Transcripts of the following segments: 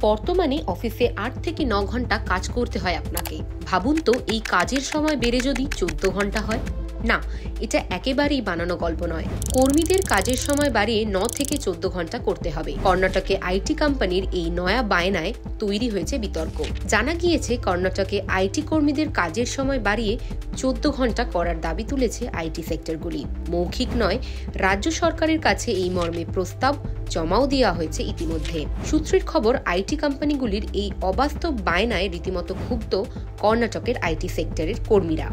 বর্তমানে অফিসে 8 থেকে 9 ঘন্টা কাজ করতে হয় আপনাকে। ভাবুন তো এই কাজের সময় বেড়ে যদি 14 ঘন্টা হয়। না, এটা একেবারেই বানানো গল্প নয়। কর্মীদের কাজের সময় বাড়িয়ে 9 থেকে 14 ঘন্টা করতে হবে। কর্ণাটকে আইটি কোম্পানির এই নয়া বায়নায় তৈরি হয়েছে বিতর্ক। জানা গিয়েছে কর্ণাটকে আইটি কর্মীদের কাজের সময় বাড়িয়ে 14 ঘন্টা করার দাবি তুলেছে আইটি সেক্টরগুলি। মৌখিক নয়, রাজ্য সরকারের কাছে এই মর্মে প্রস্তাব জমাও দেওয়া হয়েছে ইতিমধ্যে। সূত্রের খবর, আইটি কোম্পানিগুলির এই অবাস্তব বায়নায় রীতিমতো ক্ষুব্ধ কর্ণাটকের আইটি সেক্টরের কর্মীরা।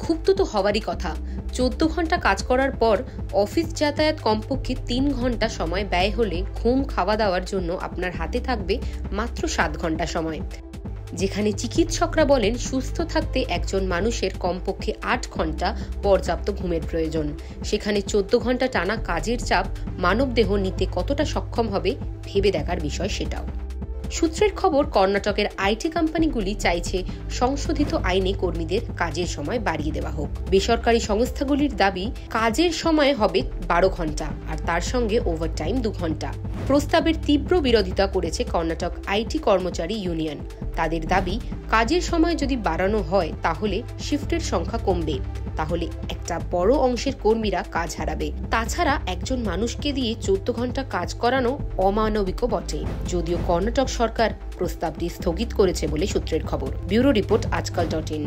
ক্ষুব্ধ তো হওয়ারই কথা। 14 ঘন্টা কাজ করার পর অফিস যাতায়াত কমপক্ষে 3 ঘন্টা সময় ব্যয় হলে ঘুম খাওয়া দাওয়ার জন্য আপনার হাতে থাকবে মাত্র 7 ঘন্টা সময়। যেখানে চিকিৎসকরা বলেন সুস্থ থাকতে একজন মানুষের কমপক্ষে 8 ঘন্টা পর্যাপ্ত ঘুমের প্রয়োজন, সেখানে 14 ঘন্টা টানা কাজের চাপ মানবদেহ নিতে কতটা সক্ষম হবে ভেবে দেখার বিষয় সেটাও। সূত্রের খবর, কর্ণাটকের আইটি কোম্পানিগুলি চাইছে সংশোধিত আইনে কর্মীদের কাজের সময় বাড়িয়ে দেওয়া হোক। বেসরকারি সংস্থাগুলির দাবি কাজের সময় হবে 12 ঘন্টা আর তার সঙ্গে ওভারটাইম 2 ঘন্টা। প্রস্তাবের তীব্র বিরোধিতা করেছে কর্ণাটক আইটি কর্মচারী ইউনিয়ন। তাদের দাবি, কাজের সময় যদি বাড়ানো হয় তাহলে শিফটের সংখ্যা কমবে, তাহলে একটা বড় অংশের কর্মীরা কাজ হারাবে। তাছাড়া একজন মানুষকে দিয়ে 14 ঘন্টা কাজ করানো অমানবিকও বটে। যদিও কর্ণাটক সরকার প্রস্তাবটি স্থগিত করেছে বলে সূত্রের খবর। Bureau report, আজকাল.in।